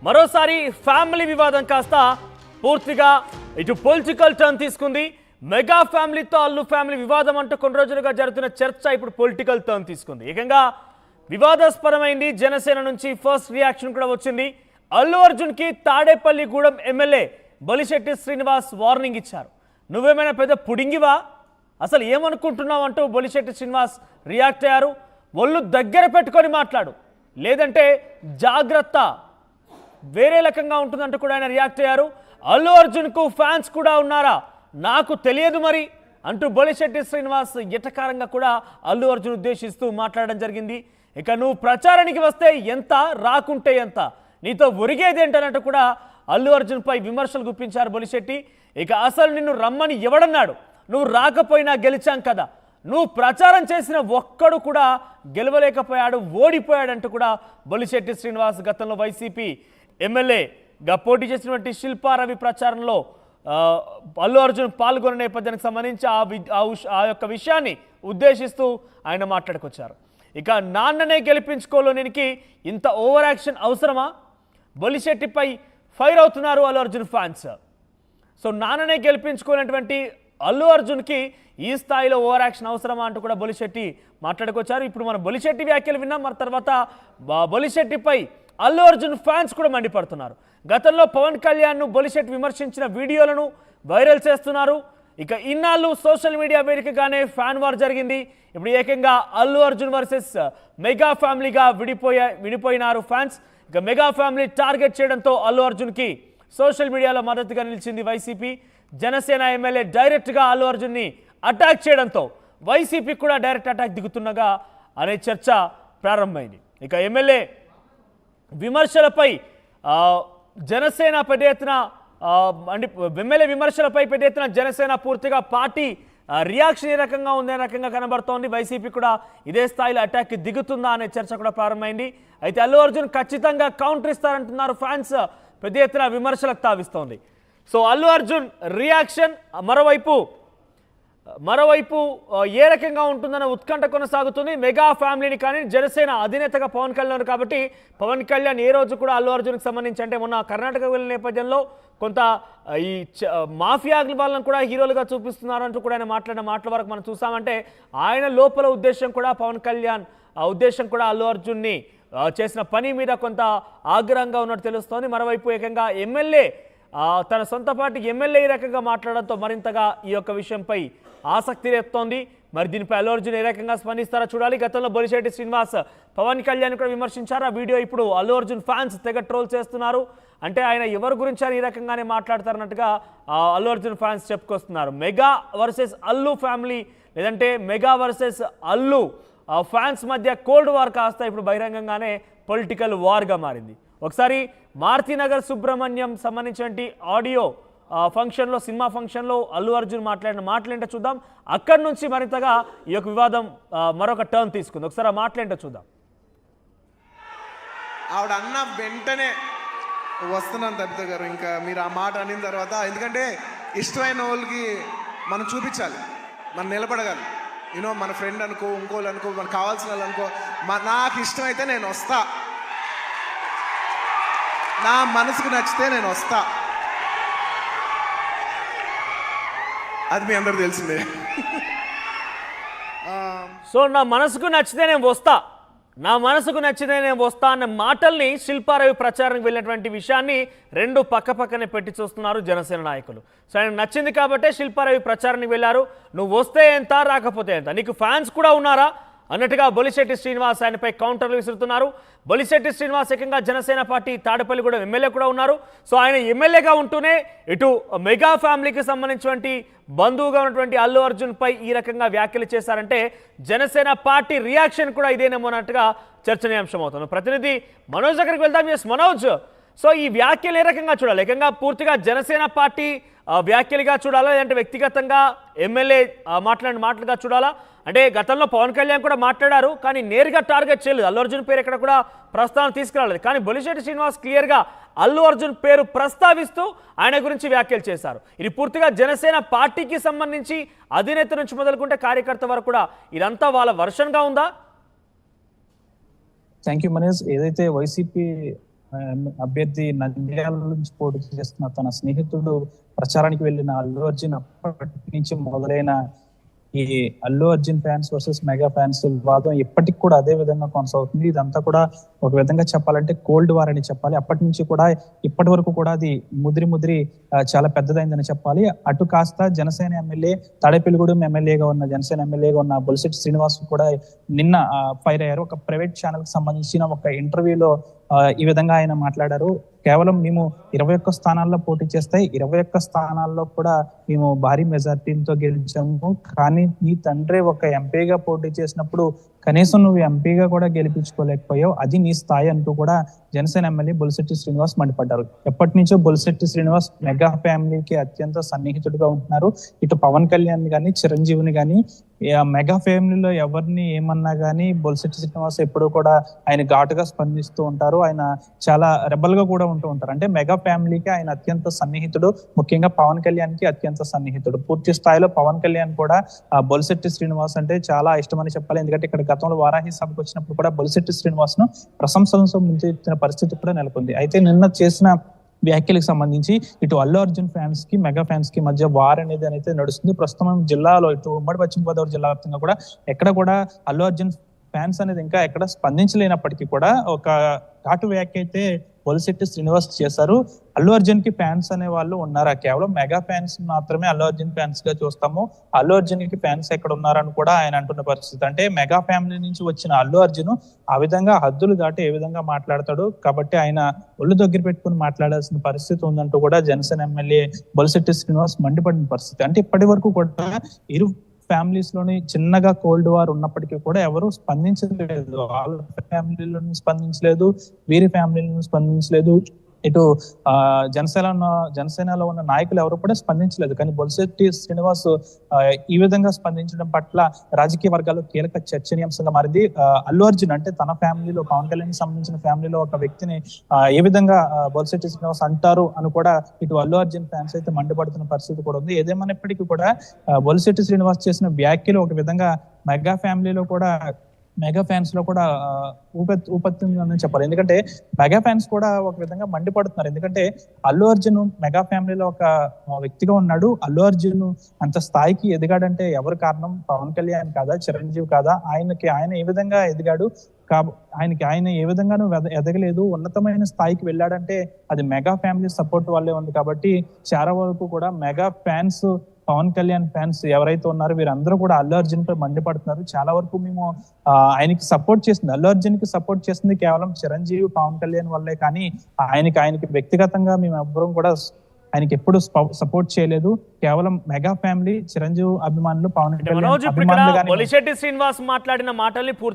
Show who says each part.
Speaker 1: మరోసారి ఫ్యామిలీ వివాదం కాస్త పూర్తిగా ఇటు పొలిటికల్ టర్న్ తీసుకుంది. మెగా ఫ్యామిలీతో అల్లు ఫ్యామిలీ వివాదం అంటూ కొన్ని రోజులుగా జరుగుతున్న చర్చ ఇప్పుడు పొలిటికల్ టర్న్ తీసుకుంది. ఏకంగా వివాదాస్పదమైంది. జనసేన నుంచి ఫస్ట్ రియాక్షన్ కూడా వచ్చింది. అల్లు అర్జున్కి తాడేపల్లిగూడెం ఎమ్మెల్యే బొలిశెట్టి శ్రీనివాస్ వార్నింగ్ ఇచ్చారు. నువ్వేమైనా పెద్ద పుడింగివా, అసలు ఏమనుకుంటున్నావు అంటూ బొలిశెట్టి శ్రీనివాస్ రియాక్ట్ అయ్యారు. ఒళ్ళు దగ్గర పెట్టుకొని మాట్లాడు, లేదంటే జాగ్రత్త, వేరే రకంగా ఉంటుందంటూ కూడా ఆయన రియాక్ట్ అయ్యారు. అల్లు అర్జున్కు ఫ్యాన్స్ కూడా ఉన్నారా, నాకు తెలియదు మరి అంటూ బొలిశెట్టి శ్రీనివాస్ ఎటకారంగా కూడా అల్లు అర్జున్ ఉద్దేశిస్తూ మాట్లాడడం జరిగింది. ఇక నువ్వు ప్రచారానికి వస్తే ఎంత, రాకుంటే ఎంత, నీతో ఒరిగేది ఏంటన్నట్టు కూడా అల్లు అర్జున్పై విమర్శలు గుప్పించారు బొలిశెట్టి. ఇక అసలు నిన్ను రమ్మని ఎవడన్నాడు, నువ్వు రాకపోయినా గెలిచాం కదా, నువ్వు ప్రచారం చేసిన ఒక్కడు కూడా గెలవలేకపోయాడు, ఓడిపోయాడంటూ కూడా బొలిశెట్టి శ్రీనివాస్ గతంలో వైసీపీ ఎమ్మెల్యేగా పోటీ చేసినటువంటి శిల్పారవి ప్రచారంలో అల్లు అర్జున్ పాల్గొనే నేపథ్యానికి సంబంధించి ఆ యొక్క విషయాన్ని ఉద్దేశిస్తూ ఆయన మాట్లాడుకొచ్చారు. ఇక నాన్ననే గెలిపించుకోలేనికి ఇంత ఓవర్ యాక్షన్ అవసరమా, బొలిశెట్టిపై ఫైర్ అవుతున్నారు అల్లు అర్జున్ ఫ్యాన్స్. సో నాన్ననే గెలిపించుకునేటువంటి అల్లు అర్జున్కి ఈ స్థాయిలో ఓవర్ యాక్షన్ అవసరమా అంటూ కూడా బొలిశెట్టి మాట్లాడుకొచ్చారు. ఇప్పుడు మనం బొలిశెట్టి వ్యాఖ్యలు విన్నాం. మరి తర్వాత బొలిశెట్టిపై అల్లు అర్జున్ ఫ్యాన్స్ కూడా మండిపడుతున్నారు. గతంలో పవన్ కళ్యాణ్ను బొలిశెట్టి విమర్శించిన వీడియోలను వైరల్ చేస్తున్నారు. ఇక ఇన్నాళ్ళు సోషల్ మీడియా వేదికగానే ఫ్యాన్ వార్ జరిగింది. ఇప్పుడు ఏకంగా అల్లు అర్జున్ వర్సెస్ మెగా ఫ్యామిలీగా విడిపోయినారు ఫ్యాన్స్. ఇక మెగా ఫ్యామిలీ టార్గెట్ చేయడంతో అల్లు అర్జున్కి సోషల్ మీడియాలో మద్దతుగా నిలిచింది వైసీపీ. జనసేన ఎమ్మెల్యే డైరెక్ట్గా అల్లు అర్జున్ని అటాక్ చేయడంతో వైసీపీ కూడా డైరెక్ట్ అటాక్ దిగుతుండగా అనే చర్చ ప్రారంభమైంది. ఇక ఎమ్మెల్యే విమర్శలపై జనసేన పెద్ద ఎత్తున ఎమ్మెల్యే విమర్శలపై పెద్ద ఎత్తున జనసేన పూర్తిగా పార్టీ రియాక్షన్ ఏ రకంగా ఉందే రకంగా కనబడుతోంది. వైసీపీ కూడా ఇదే స్థాయిలో అటాక్ దిగుతుందా అనే చర్చ కూడా ప్రారంభమైంది. అయితే అల్లు అర్జున్ ఖచ్చితంగా కౌంటర్ ఇస్తారంటున్నారు ఫ్యాన్స్. పెద్ద ఎత్తున విమర్శలకు తావిస్తోంది. సో అల్లు అర్జున్ రియాక్షన్ మరోవైపు ఏ రకంగా ఉంటుందన్న ఉత్కంఠ కొనసాగుతుంది. మెగా ఫ్యామిలీని కానీ జనసేన అధినేతగా పవన్ కళ్యాణ్ కాబట్టి పవన్ కళ్యాణ్ ఏ రోజు కూడా అల్లు అర్జున్కి సంబంధించి అంటే మొన్న కర్ణాటక వెళ్ళిన నేపథ్యంలో కొంత ఈ మాఫియా వాళ్ళని కూడా హీరోలుగా చూపిస్తున్నారంటూ కూడా ఆయన మాట్లాడిన మాటల వరకు మనం చూసామంటే ఆయన లోపల ఉద్దేశం కూడా పవన్ కళ్యాణ్ ఉద్దేశం కూడా అల్లు అర్జున్ని చేసిన పని మీద కొంత ఆగ్రహంగా ఉన్నట్టు తెలుస్తోంది. మరోవైపు ఏకంగా ఎమ్మెల్యే తన సొంత పార్టీ ఎమ్మెల్యే ఈ రకంగా మాట్లాడడంతో మరింతగా ఈ యొక్క విషయంపై ఆసక్తి రేపుతోంది. మరి దీనిపై అల్లు అర్జున్ ఏ రకంగా స్పందిస్తారో చూడాలి. గతంలో బొలిశెట్టి శ్రీనివాస్ పవన్ కళ్యాణ్ కూడా విమర్శించారు. ఆ వీడియో ఇప్పుడు అల్లు అర్జున్ ఫ్యాన్స్ తెగ ట్రోల్ చేస్తున్నారు. అంటే ఆయన ఎవరి గురించి అని ఈ రకంగానే మాట్లాడతారన్నట్టుగా అల్లు అర్జున్ ఫ్యాన్స్ చెప్పుకొస్తున్నారు. మెగా వర్సెస్ అల్లు ఫ్యామిలీ లేదంటే మెగా వర్సెస్ అల్లు ఫ్యాన్స్ మధ్య కోల్డ్ వార్ కాస్త ఇప్పుడు బహిరంగంగానే పొలిటికల్ వార్గా మారింది. ఒకసారి మారుతినగర్ సుబ్రహ్మణ్యం సంబంధించిన ఆడియో ఫంక్షన్లో సినిమా ఫంక్షన్లో అల్లు అర్జున్ మాట్లాడిన మాటలేంటో చూద్దాం. అక్కడి నుంచి మరింతగా ఈ యొక్క వివాదం మరొక టర్న్ తీసుకుంది. ఒకసారి ఆ మాటలేంటో చూద్దాం.
Speaker 2: ఆవిడ అన్న వెంటనే వస్తున్నాను తబిత గారు, ఇంకా మీరు ఆ మాట అనిన తర్వాత, ఎందుకంటే ఇష్టమైన వాళ్ళకి మనం చూపించాలి, మనం నిలబడగాలి. యూనో మన ఫ్రెండ్ అనుకో, ఇంకోళ్ళు అనుకో, మనకు కావాల్సిన వాళ్ళు అనుకో, నాకు ఇష్టమైతే నేను వస్తా, నా మనసుకు నచ్చితే నేను వస్తా, అది మీ అందరూ తెలిసిందే.
Speaker 1: సో నా మనసుకు నచ్చితే నేను వస్తా అన్న మాటల్ని శిల్పారవి ప్రచారానికి వెళ్ళినటువంటి విషయాన్ని రెండు పక్కనే పెట్టి చూస్తున్నారు జనసేన నాయకులు. సో ఆయన నచ్చింది కాబట్టే శిల్పారవి ప్రచారానికి వెళ్ళారు. నువ్వు వస్తే ఎంత, రాకపోతే ఎంత, నీకు ఫ్యాన్స్ కూడా ఉన్నారా అన్నట్టుగా బొలిశెట్టి శ్రీనివాస్ ఆయనపై కౌంటర్లు విసురుతున్నారు. బొలిశెట్టి శ్రీనివాస్ ఏకంగా జనసేన పార్టీ తాడేపల్లిగూడెం ఎమ్మెల్యే కూడా ఉన్నారు. సో ఆయన ఎమ్మెల్యేగా ఉంటూనే ఇటు మెగా ఫ్యామిలీకి సంబంధించినటువంటి బంధువుగా ఉన్నటువంటి అల్లు అర్జున్పై ఈ రకంగా వ్యాఖ్యలు చేశారంటే జనసేన పార్టీ రియాక్షన్ కూడా ఇదేనేమో అన్నట్టుగా చర్చనీయాంశం అవుతుంది. ప్రతినిధి మనోజ్ దగ్గరికి వెళ్దాం. ఎస్ మనోజ్, సో ఈ వ్యాఖ్యలు ఏ రకంగా చూడాలి? ఏకంగా పూర్తిగా జనసేన పార్టీ వ్యాఖ్యలుగా చూడాలా, లేదంటే వ్యక్తిగతంగా ఎమ్మెల్యే మాట్లాడిన మాటలుగా చూడాలా? అంటే గతంలో పవన్ కళ్యాణ్ కూడా మాట్లాడారు, కానీ నేరుగా టార్గెట్ చేయలేదు. అల్లు అర్జున్ పేరు ఎక్కడ కూడా ప్రస్తావన తీసుకురాలేదు. కానీ బొలిశెట్టి శ్రీనివాస్ క్లియర్గా అల్లు అర్జున్ పేరు ప్రస్తావిస్తూ ఆయన గురించి వ్యాఖ్యలు చేశారు. ఇది పూర్తిగా జనసేన పార్టీకి సంబంధించి అధినేత నుంచి మొదలుకుంటే కార్యకర్త వరకు కూడా ఇదంతా వాళ్ళ వర్షన్గా ఉందా?
Speaker 3: Thank you Manish. ఏదైతే వైసీపీ అభ్యర్థి నంద్యాల నుంచి పోటీ చేస్తున్న తన స్నేహితుడు ప్రచారానికి వెళ్ళిన అల్లు అర్జున్ అప్పటి నుంచి మొదలైన ఈ Allu Arjun fans versus mega fans వివాదం ఇప్పటికి కూడా అదే విధంగా కొనసాగుతుంది. ఇదంతా కూడా ఒక విధంగా చెప్పాలంటే కోల్డ్ వార్ అని చెప్పాలి. అప్పటి నుంచి కూడా ఇప్పటి వరకు కూడా అది ముదిరి చాలా పెద్దదైందని చెప్పాలి. అటు కాస్త జనసేన ఎమ్మెల్యే తాడేపల్లిగూడెం ఎమ్మెల్యేగా ఉన్న జనసేన ఎమ్మెల్యేగా ఉన్న బొలిశెట్టి శ్రీనివాస్ కూడా నిన్న ఫైర్ అయ్యారు. ఒక ప్రైవేట్ ఛానల్ కి సంబంధించిన ఒక ఇంటర్వ్యూలో ఈ విధంగా ఆయన మాట్లాడారు. కేవలం మేము 21 స్థానాల్లో పోటీ చేస్తే 21 స్థానాల్లో కూడా మేము భారీ మెజార్టీతో గెలిచాము. కానీ నీ తండ్రి ఒక ఎంపీగా పోటీ చేసినప్పుడు కనీసం నువ్వు ఎంపీగా కూడా గెలిపించుకోలేకపోయావు, అది నీ స్థాయి అంటూ కూడా జనసేన ఎమ్మెల్యే బొలిశెట్టి శ్రీనివాస్ మండిపడ్డారు. ఎప్పటి నుంచో బొలిశెట్టి శ్రీనివాస్ మెగా ఫ్యామిలీకి అత్యంత సన్నిహితుడిగా ఉంటున్నారు. ఇటు పవన్ కళ్యాణ్ గాని చిరంజీవిని గాని మెగా ఫ్యామిలీలో ఎవరిని ఏమన్నా గానీ బొలిశెట్టి శ్రీనివాస్ ఎప్పుడూ కూడా ఆయన ఘాటుగా స్పందిస్తూ ఉంటారు. ఆయన చాలా రెబల్ గా కూడా ఉంటూ ఉంటారు. అంటే మెగా ఫ్యామిలీకి ఆయన అత్యంత సన్నిహితుడు, ముఖ్యంగా పవన్ కళ్యాణ్ కి అత్యంత సన్నిహితుడు. పూర్తి స్థాయిలో పవన్ కళ్యాణ్ కూడా బొలిశెట్టి శ్రీనివాస్ అంటే చాలా ఇష్టమని చెప్పాలి. ఎందుకంటే ఇక్కడ గతంలో వారాహి సభకు వచ్చినప్పుడు కూడా బొలిశెట్టి శ్రీనివాస్ ను ప్రశంసలతో ముంచెత్తిన పరిస్థితి కూడా నెలకొంది. అయితే నిన్న చేసిన వ్యాఖ్యలకు సంబంధించి ఇటు అల్లు అర్జున్ ఫ్యాన్స్ కి మెగా ఫ్యాన్స్ కి మధ్య వార్ అనేది అయితే నడుస్తుంది. ప్రస్తుతం జిల్లాలో ఇటు ఉమ్మడి పశ్చిమ గోదావరి జిల్లా వ్యాప్తంగా కూడా ఎక్కడ కూడా అల్లు అర్జున్ ఫ్యాన్స్ అనేది ఇంకా ఎక్కడ స్పందించలేనప్పటికీ కూడా ఒక ఘాటు వ్యాఖ్య అయితే బొలిశెట్టి శ్రీనివాస్ చేశారు. అల్లు అర్జున్ కి ఫ్యాన్స్ అనే వాళ్ళు ఉన్నారా? కేవలం మెగా ఫ్యాన్స్ మాత్రమే అల్లు అర్జున్ ఫ్యాన్స్ గా చూస్తాము, అల్లు అర్జున్ కి ఫ్యాన్స్ ఎక్కడ ఉన్నారని కూడా ఆయన అంటున్న పరిస్థితి. అంటే మెగా ఫ్యామిలీ నుంచి వచ్చిన అల్లు అర్జున్ ఆ విధంగా హద్దులు దాటి ఏ విధంగా మాట్లాడతాడు, కాబట్టి ఆయన ఒళ్ళు దగ్గర పెట్టుకుని మాట్లాడాల్సిన పరిస్థితి ఉందంటూ కూడా జనసేన ఎమ్మెల్యే బొలిశెట్టి శ్రీనివాస్ మండిపడిన పరిస్థితి. అంటే ఇప్పటి వరకు కూడా ఇరు ఫ్యామిలీస్ లోని చిన్నగా కోల్డ్ వార్ ఉన్నప్పటికీ కూడా ఎవరు స్పందించలేదు. వాళ్ళ ఫ్యామిలీలోని స్పందించలేదు, వీరి ఫ్యామిలీలను స్పందించలేదు. ఇటు జనసేనలో ఉన్న నాయకులు ఎవరు కూడా స్పందించలేదు. కానీ బొలిశెట్టి శ్రీనివాస్ ఈ విధంగా స్పందించడం పట్ల రాజకీయ వర్గాల్లో కీలక చర్చనీయాంశంగా మారింది. అల్లు అర్జున్ అంటే తన ఫ్యామిలీలో పవన్ కళ్యాణ్ సంబంధించిన ఫ్యామిలీలో ఒక వ్యక్తిని ఏ విధంగా బొలిశెట్టి శ్రీనివాస్ అంటారు అని కూడా ఇటు అల్లు అర్జున్ ఫ్యాన్స్ అయితే మండిపడుతున్న పరిస్థితి కూడా ఉంది. ఏదేమైనప్పటికీ కూడా బొలిశెట్టి శ్రీనివాస్ చేసిన వ్యాఖ్యలు ఒక విధంగా మెగా ఫ్యాన్స్ లో కూడా ఊపత్తుందని చెప్పాలి. ఎందుకంటే మెగా ఫ్యాన్స్ కూడా ఒక విధంగా మండిపడుతున్నారు. ఎందుకంటే అల్లు అర్జున్ మెగా ఫ్యామిలీలో ఒక వ్యక్తిగా ఉన్నాడు. అల్లు అర్జున్ అంత స్థాయికి ఎదిగాడంటే ఎవరు కారణం? పవన్ కళ్యాణ్ కాదా, చిరంజీవి కాదా? ఆయన ఏ విధంగా ఎదిగాడు? ఆయన ఏ విధంగానూ ఎదగలేదు. ఉన్నతమైన స్థాయికి వెళ్ళాడంటే అది మెగా ఫ్యామిలీ సపోర్ట్ వల్లే ఉంది. కాబట్టి చాలా వరకు కూడా mega fans, Pawan Kalyan fans ఎవరైతే ఉన్నారో వీరందరూ కూడా అల్లు అర్జున్ పై మండిపడుతున్నారు. చాలా వరకు మేము ఆయనకి సపోర్ట్ చేసింది, అల్లు అర్జున్ కి సపోర్ట్ చేసింది కేవలం చిరంజీవి, పవన్ కళ్యాణ్ వల్లే. కానీ ఆయనకి వ్యక్తిగతంగా మేము ఎవ్వరం కూడా ఆయనకి ఎప్పుడు సపోర్ట్ చేయలేదు. కేవలం మెగా ఫ్యామిలీ, చిరంజీవి అభిమానులు, పవన్ కళ్యాణ్ అభిమానులు.
Speaker 1: బొలిశెట్టి శ్రీనివాస్ మాట్లాడిన మాటల్ని